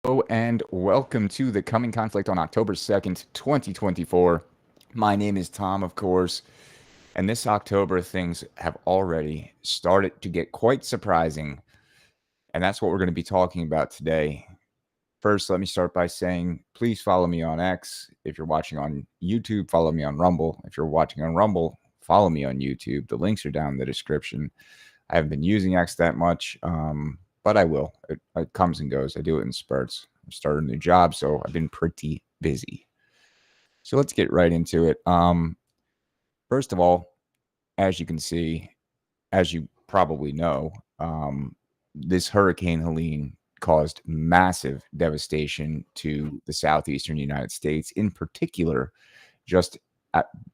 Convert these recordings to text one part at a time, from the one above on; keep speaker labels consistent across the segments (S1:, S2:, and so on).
S1: Hello and welcome to the coming conflict on October 2nd, 2024. My name is Tom, of course, and this October things have already started to get quite surprising, and that's what we're going to be talking about today. First, let me start by saying please follow me on X. If you're watching on YouTube, follow me on Rumble. If you're watching on Rumble, follow me on YouTube. The links are down in the description. I haven't been using X that much, but I will. It comes and goes. I do it in spurts. I started a new job, so I've been pretty busy. So let's get right into it. First of all, as you can see, as you probably know, this Hurricane Helene caused massive devastation to the southeastern United States, in particular, just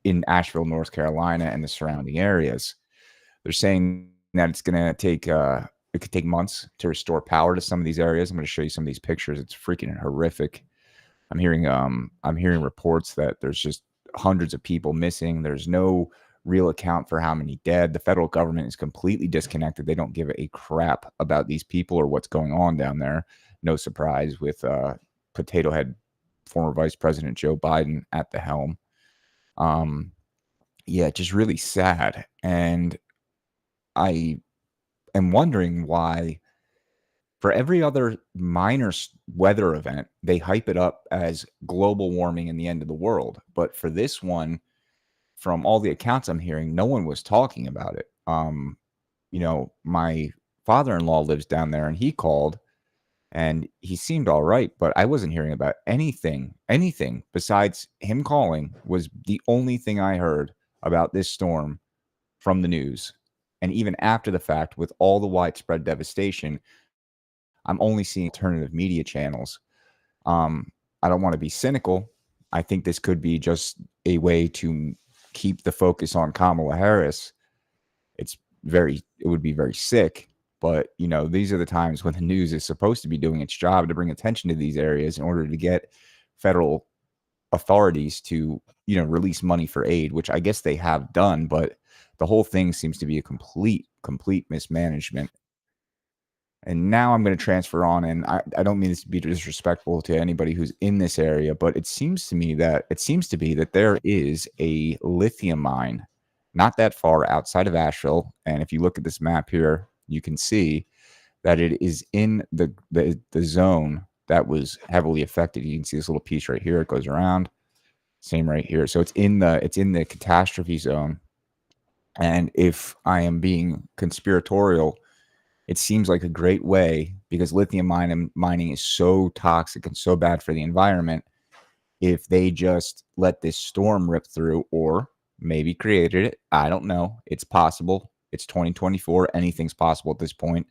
S1: in Asheville, North Carolina, and the surrounding areas. They're saying that it's going to take it could take months to restore power to some of these areas. I'm going to show you some of these pictures. It's freaking horrific. I'm hearing reports that there's just hundreds of people missing. There's no real account for how many dead. The federal government is completely disconnected. They don't give a crap about these people or what's going on down there. No surprise with potato head former Vice President Joe Biden at the helm. Um, yeah, just really sad. And I am wondering why for every other minor weather event, they hype it up as global warming and the end of the world. But for this one, from all the accounts I'm hearing, no one was talking about it. My father-in-law lives down there and he called and he seemed all right, but I wasn't hearing about anything besides him calling was the only thing I heard about this storm from the news. And even after the fact, with all the widespread devastation, I'm only seeing alternative media channels. I don't want to be cynical. I think this could be just a way to keep the focus on Kamala Harris. It would be very sick, but these are the times when the news is supposed to be doing its job to bring attention to these areas in order to get federal authorities to, release money for aid, which I guess they have done, but the whole thing seems to be a complete mismanagement. And now I'm going to transfer on, and I don't mean this to be disrespectful to anybody who's in this area, but it seems to be that there is a lithium mine not that far outside of Asheville. And if you look at this map here, you can see that it is in the zone that was heavily affected. You can see this little piece right here. It goes around. Same right here. So it's in the catastrophe zone. And if I am being conspiratorial, it seems like a great way because lithium mining is so toxic and so bad for the environment. If they just let this storm rip through or maybe created it, I don't know. It's possible. It's 2024. Anything's possible at this point.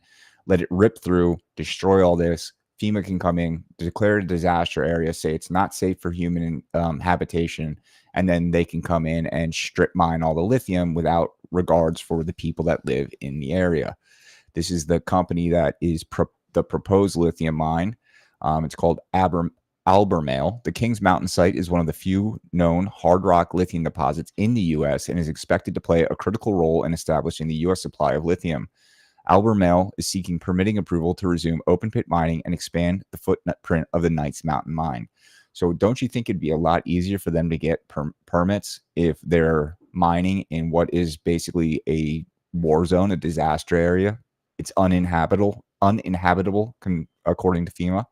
S1: Let it rip through, destroy all this. FEMA can come in, declare a disaster area, say it's not safe for human habitation, and then they can come in and strip mine all the lithium without regards for the people that live in the area. This is the company that is the proposed lithium mine. It's called Albemarle. The Kings Mountain site is one of the few known hard rock lithium deposits in the U.S. and is expected to play a critical role in establishing the U.S. supply of lithium. Albemarle is seeking permitting approval to resume open pit mining and expand the footprint of the Knights Mountain mine. So don't you think it'd be a lot easier for them to get permits if they're mining in what is basically a war zone, a disaster area? It's uninhabitable, according to FEMA.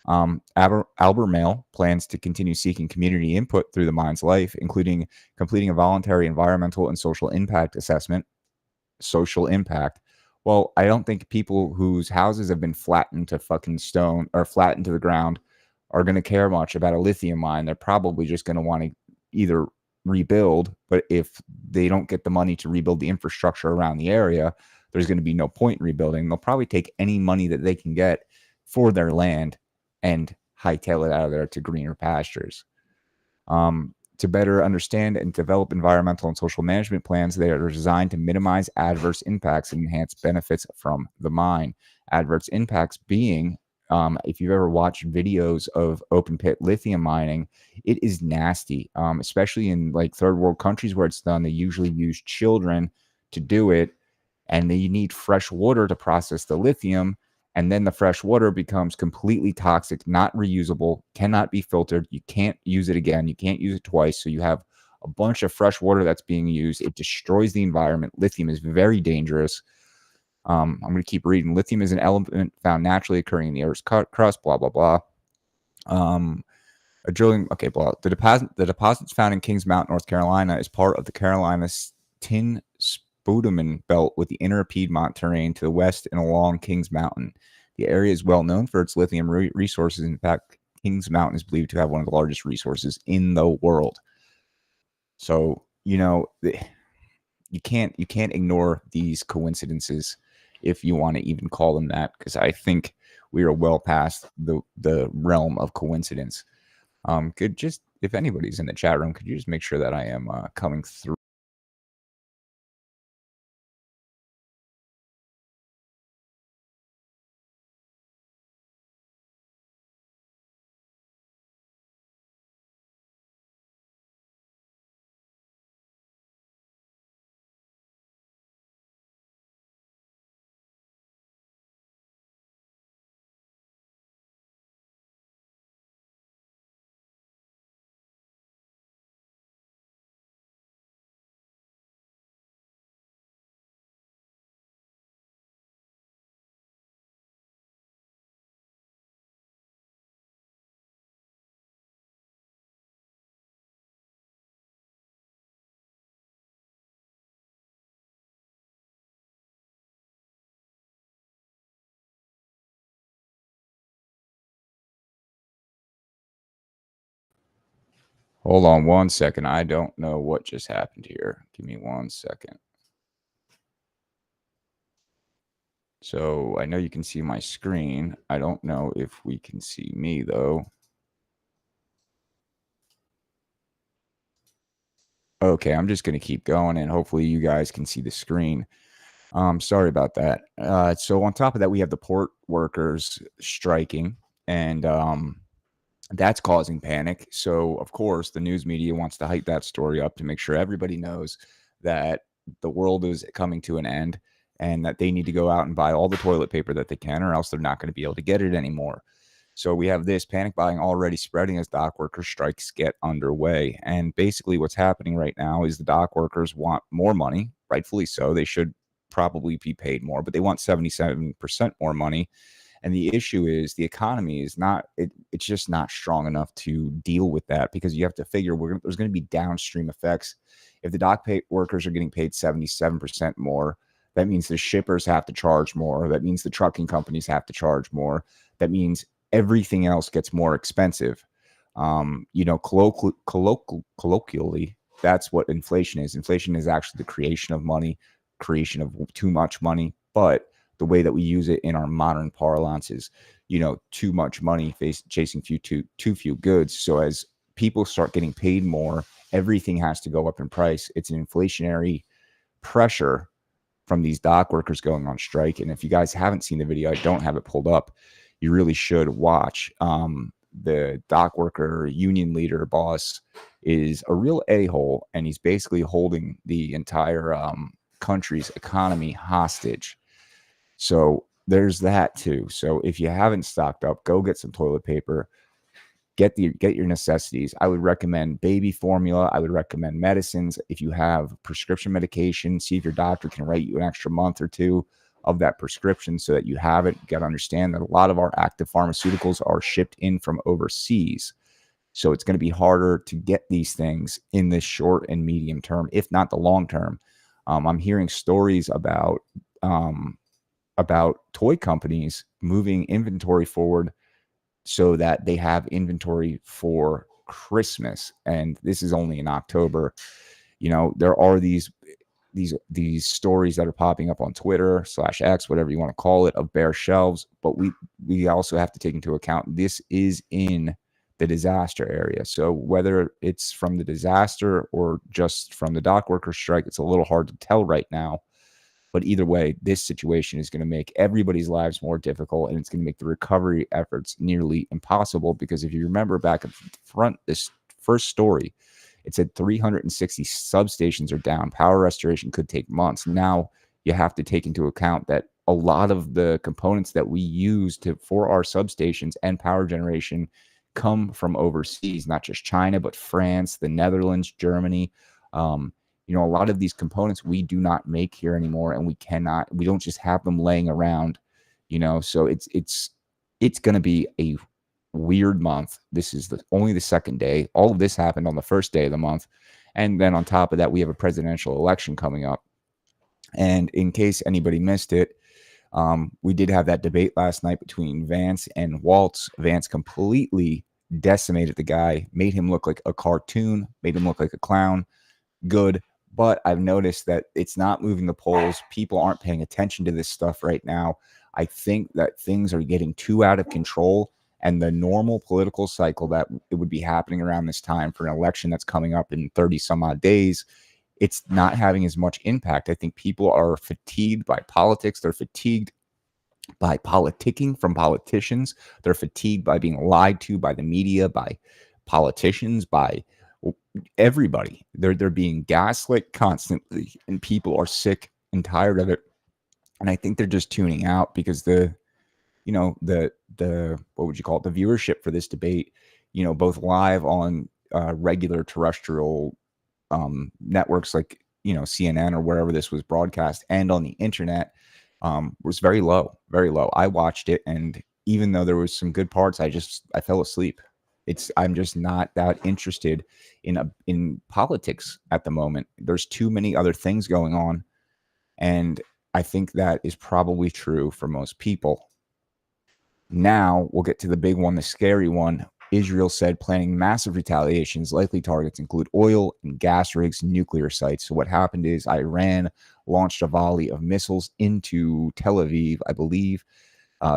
S1: Albemarle plans to continue seeking community input through the mine's life, including completing a voluntary environmental and social impact assessment. Social impact. Well, I don't think people whose houses have been flattened to fucking stone or flattened to the ground are going to care much about a lithium mine. They're probably just going to want to either rebuild, but if they don't get the money to rebuild the infrastructure around the area, there's going to be no point in rebuilding. They'll probably take any money that they can get for their land and hightail it out of there to greener pastures. To better understand and develop environmental and social management plans, they are designed to minimize adverse impacts and enhance benefits from the mine. Adverse impacts being, if you've ever watched videos of open pit lithium mining, it is nasty, especially in like third world countries where it's done. They usually use children to do it, and they need fresh water to process the lithium. And then the fresh water becomes completely toxic, not reusable, cannot be filtered. You can't use it again. You can't use it twice. So you have a bunch of fresh water that's being used. It destroys the environment. Lithium is very dangerous. I'm going to keep reading. Lithium is an element found naturally occurring in the Earth's crust, blah, blah, blah. A drilling, okay, blah. The deposits found in Kings Mountain, North Carolina, is part of the Carolina tin Spudman belt with the inner Piedmont terrain to the west and along Kings Mountain. The area is well known for its lithium resources. In fact, Kings Mountain is believed to have one of the largest resources in the world. So, you can't ignore these coincidences, if you want to even call them that, because I think we are well past the realm of coincidence. Could just, if anybody's in the chat room, could you just make sure that I am coming through? Hold on one second. I don't know what just happened here. Give me 1 second. So I know you can see my screen. I don't know if we can see me, though. Okay, I'm just going to keep going, and hopefully you guys can see the screen. Sorry about that. So on top of that, we have the port workers striking, and that's causing panic. So, of course, the news media wants to hype that story up to make sure everybody knows that the world is coming to an end and that they need to go out and buy all the toilet paper that they can, or else they're not going to be able to get it anymore. So we have this panic buying already spreading as dock worker strikes get underway. And basically what's happening right now is the dock workers want more money, rightfully so. They should probably be paid more, but they want 77% more money. And the issue is the economy is not, it's just not strong enough to deal with that, because you have to figure there's going to be downstream effects. If the dock workers are getting paid 77% more, that means the shippers have to charge more. That means the trucking companies have to charge more. That means everything else gets more expensive. Colloquially, that's what inflation is. Inflation is actually the creation of money, creation of too much money. But the way that we use it in our modern parlance is, too much money chasing too few goods. So as people start getting paid more, everything has to go up in price. It's an inflationary pressure from these dock workers going on strike. And if you guys haven't seen the video, I don't have it pulled up. You really should watch. The dock worker union leader boss is a real a-hole, and he's basically holding the entire country's economy hostage. So there's that too. So if you haven't stocked up, go get some toilet paper. Get your necessities. I would recommend baby formula. I would recommend medicines. If you have prescription medication, see if your doctor can write you an extra month or two of that prescription so that you have it. You got to understand that a lot of our active pharmaceuticals are shipped in from overseas. So it's going to be harder to get these things in the short and medium term, if not the long term. I'm hearing stories about toy companies moving inventory forward so that they have inventory for Christmas. And this is only in October. There are these stories that are popping up on Twitter /X, whatever you want to call it, of bare shelves. But we also have to take into account this is in the disaster area. So whether it's from the disaster or just from the dock worker strike, it's a little hard to tell right now. But either way, this situation is going to make everybody's lives more difficult, and it's going to make the recovery efforts nearly impossible. Because if you remember back at the front, this first story, it said 360 substations are down. Power restoration could take months. Now you have to take into account that a lot of the components that we use for our substations and power generation come from overseas, not just China, but France, the Netherlands, Germany. A lot of these components we do not make here anymore, and we don't just have them laying around, so it's going to be a weird month. This is only the second day. All of this happened on the first day of the month. And then on top of that, we have a presidential election coming up. And in case anybody missed it, we did have that debate last night between Vance and Waltz. Vance completely decimated the guy, made him look like a cartoon, made him look like a clown. Good. But I've noticed that it's not moving the polls. People aren't paying attention to this stuff right now. I think that things are getting too out of control, and the normal political cycle that it would be happening around this time for an election that's coming up in 30 some odd days, it's not having as much impact. I think people are fatigued by politics. They're fatigued by politicking from politicians. They're fatigued by being lied to by the media, by politicians, by everybody. They're being gaslit constantly, and people are sick and tired of it. And I think they're just tuning out because the what would you call it? The viewership for this debate, both live on regular terrestrial networks like, CNN or wherever this was broadcast, and on the internet, was very low, very low. I watched it, and even though there was some good parts, I fell asleep. I'm just not that interested in politics at the moment. There's too many other things going on, and I think that is probably true for most people. Now we'll get to the big one, the scary one. Israel said planning massive retaliations. Likely targets include oil and gas rigs, nuclear sites. So what happened is Iran launched a volley of missiles into Tel Aviv, I believe.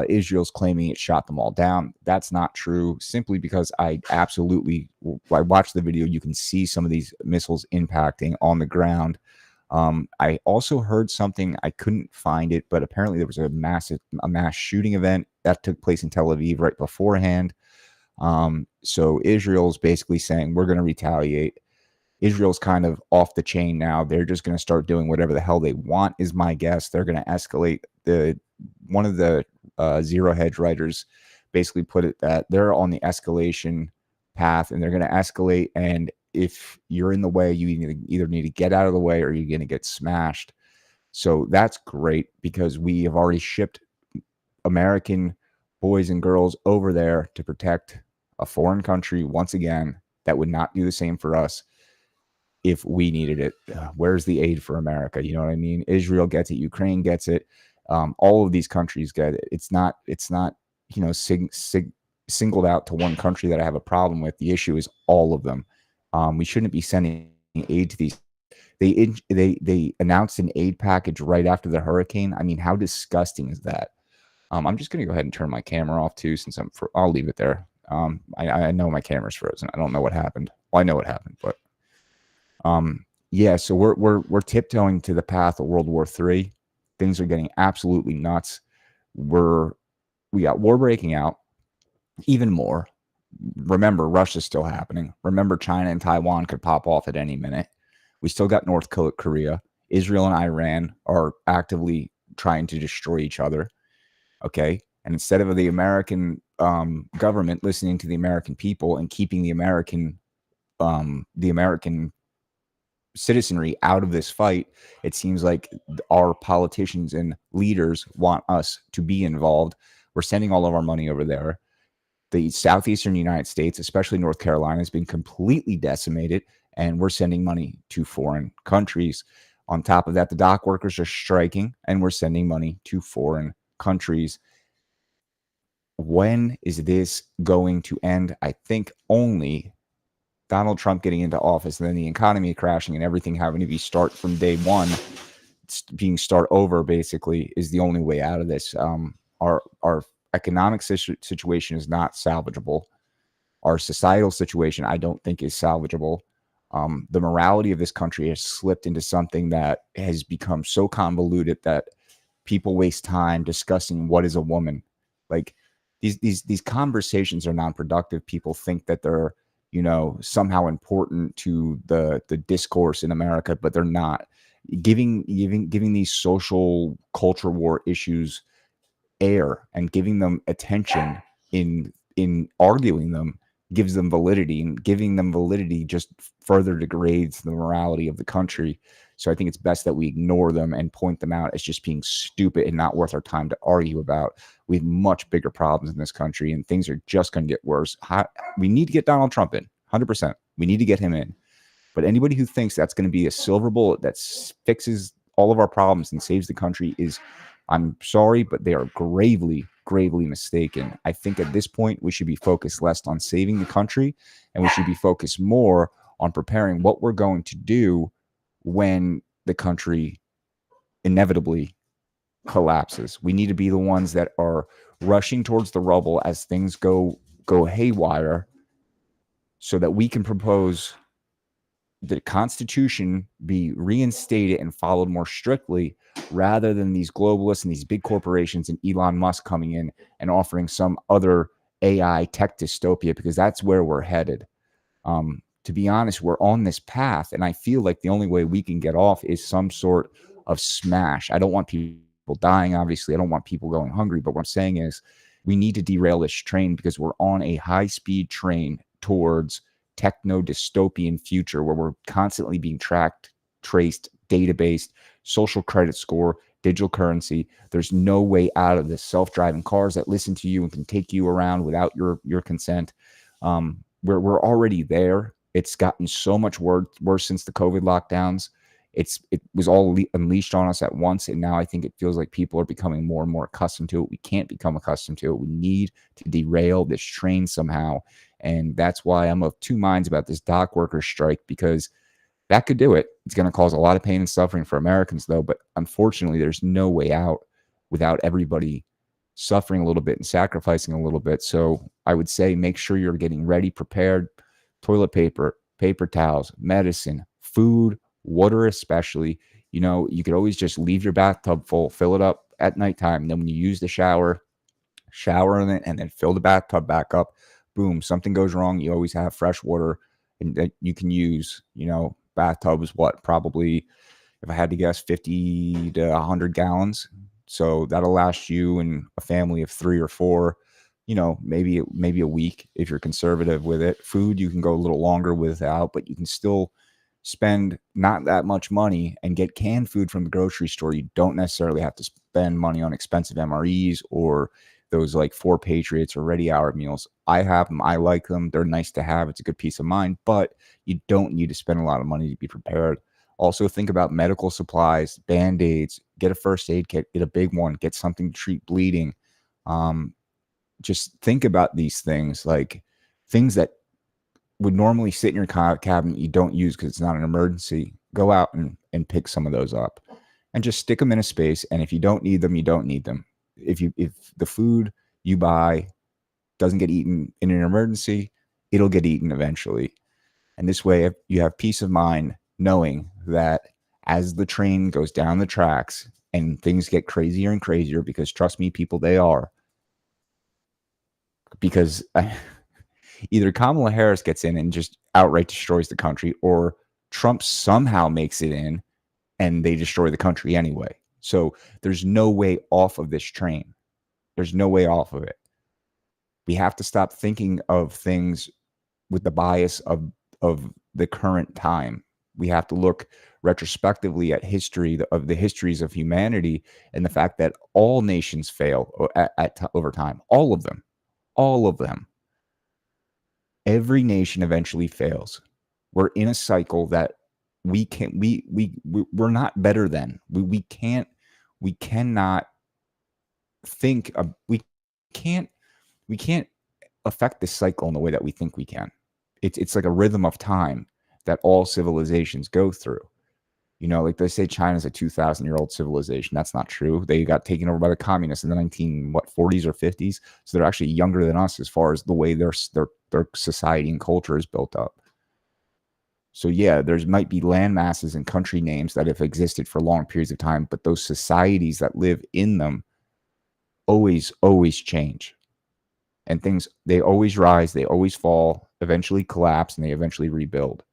S1: Israel's claiming it shot them all down. That's not true, simply because I watched the video. You can see some of these missiles impacting on the ground. I also heard something, I couldn't find it, but apparently there was a mass shooting event that took place in Tel Aviv right beforehand. So Israel's basically saying we're going to retaliate. Israel's kind of off the chain now. They're just going to start doing whatever the hell they want, is my guess. They're going to escalate. One of the Zero Hedge writers basically put it that they're on the escalation path, and they're going to escalate. And if you're in the way, you either need to get out of the way, or you're going to get smashed. So that's great, because we have already shipped American boys and girls over there to protect a foreign country once again that would not do the same for us if we needed it. Where's the aid for America? You know what I mean? Israel gets it. Ukraine gets it. All of these countries get it. It's not singled out to one country that I have a problem with. The issue is all of them. We shouldn't be sending aid to these. They announced an aid package right after the hurricane. I mean, how disgusting is that? I'm just going to go ahead and turn my camera off too, since I'll leave it there. I know my camera's frozen. I don't know what happened. Well, I know what happened, but yeah. So we're tiptoeing to the path of World War III. Things are getting absolutely nuts. We got war breaking out. Even more. Remember, Russia's still happening. Remember, China and Taiwan could pop off at any minute. We still got North Korea. Israel and Iran are actively trying to destroy each other. Okay. And instead of the American government listening to the American people and keeping the American citizenry out of this fight, it seems like our politicians and leaders want us to be involved. We're sending all of our money over there. The southeastern United States, especially North Carolina, has been completely decimated, and we're sending money to foreign countries. On top of that, the dock workers are striking, and we're sending money to foreign countries. When is this going to end? I think only Donald Trump getting into office, and then the economy crashing and everything having to be start from day one, being start over basically, is the only way out of this. Our economic situation is not salvageable. Our societal situation, I don't think, is salvageable. The morality of this country has slipped into something that has become so convoluted that people waste time discussing what is a woman. Like these conversations are non-productive. People think that they're, somehow important to the discourse in America, but they're not. giving these social culture war issues air and giving them attention in arguing them gives them validity, and giving them validity just further degrades the morality of the country. So I think it's best that we ignore them and point them out as just being stupid and not worth our time to argue about. We have much bigger problems in this country, and things are just going to get worse. We need to get Donald Trump in 100%. We need to get him in. But anybody who thinks that's going to be a silver bullet that fixes all of our problems and saves the country is, I'm sorry, but they are gravely, gravely mistaken. I think at this point, we should be focused less on saving the country, and we should be focused more on preparing what we're going to do when the country inevitably collapses. We need to be the ones that are rushing towards the rubble as things go haywire, so that we can propose the Constitution be reinstated and followed more strictly, rather than these globalists and these big corporations and Elon Musk coming in and offering some other AI tech dystopia, because that's where we're headed. To be honest, we're on this path, and I feel like the only way we can get off is some sort of smash. I don't want people dying, obviously. I don't want people going hungry, but what I'm saying is we need to derail this train, because we're on a high-speed train towards techno-dystopian future where we're constantly being tracked, traced, data-based, social credit score, digital currency. There's no way out of this. Self-driving cars that listen to you and can take you around without your consent. We're already there. It's gotten so much worse since the COVID lockdowns. It was all unleashed on us at once, and now I think it feels like people are becoming more and more accustomed to it. We can't become accustomed to it. We need to derail this train somehow, and that's why I'm of two minds about this dock workers strike, because that could do it. It's going to cause a lot of pain and suffering for Americans, though, but unfortunately, there's no way out without everybody suffering a little bit and sacrificing a little bit. So I would say make sure you're getting ready, prepared. Toilet paper, paper towels, medicine, food, water especially. You could always just leave your bathtub full, fill it up at nighttime. And then when you use the shower in it, and then fill the bathtub back up. Boom, something goes wrong, you always have fresh water and that you can use. Bathtubs, probably, if I had to guess, 50 to 100 gallons. So that'll last you and a family of 3 or 4, maybe a week if you're conservative with it. Food, you can go a little longer without, but you can still spend not that much money and get canned food from the grocery store. You don't necessarily have to spend money on expensive MREs or those like 4 Patriots or Ready Hour meals. I have them. I like them. They're nice to have. It's a good peace of mind, but you don't need to spend a lot of money to be prepared. Also, think about medical supplies, Band-Aids, get a first aid kit, get a big one, get something to treat bleeding. Just think about these things, like things that would normally sit in your cabinet you don't use because it's not an emergency. Go out and pick some of those up and just stick them in a space. And if you don't need them, you don't need them. If the food you buy doesn't get eaten in an emergency, it'll get eaten eventually. And this way you have peace of mind knowing that as the train goes down the tracks and things get crazier and crazier, because trust me, people, they are. Because either Kamala Harris gets in and just outright destroys the country, or Trump somehow makes it in and they destroy the country anyway. So there's no way off of this train. There's no way off of it. We have to stop thinking of things with the bias of the current time. We have to look retrospectively at history, of the histories of humanity, and the fact that all nations fail over time. All of them. All of them. Every nation eventually fails. We're in a cycle that we're not better than. We can't affect this cycle in the way that we think we can. It's like a rhythm of time that all civilizations go through. Like they say China's a 2,000-year-old civilization. That's not true. They got taken over by the communists in the 40s or 50s. So they're actually younger than us as far as the way their society and culture is built up. So yeah, there might be land masses and country names that have existed for long periods of time, but those societies that live in them always change. And things, they always rise, they always fall, eventually collapse, and they eventually rebuild.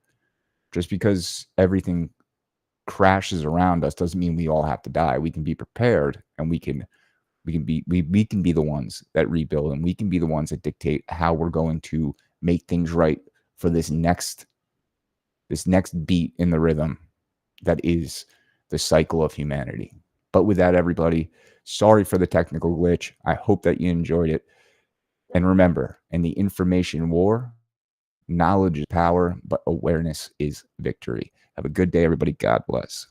S1: Just because everything crashes around us doesn't mean we all have to die. We can be prepared, and we can be the ones that rebuild, and we can be the ones that dictate how we're going to make things right for this next beat in the rhythm that is the cycle of humanity. But with that, everybody, sorry for the technical glitch. I hope that you enjoyed it. And remember, in the information war, knowledge is power, but awareness is victory. Have a good day, everybody. God bless.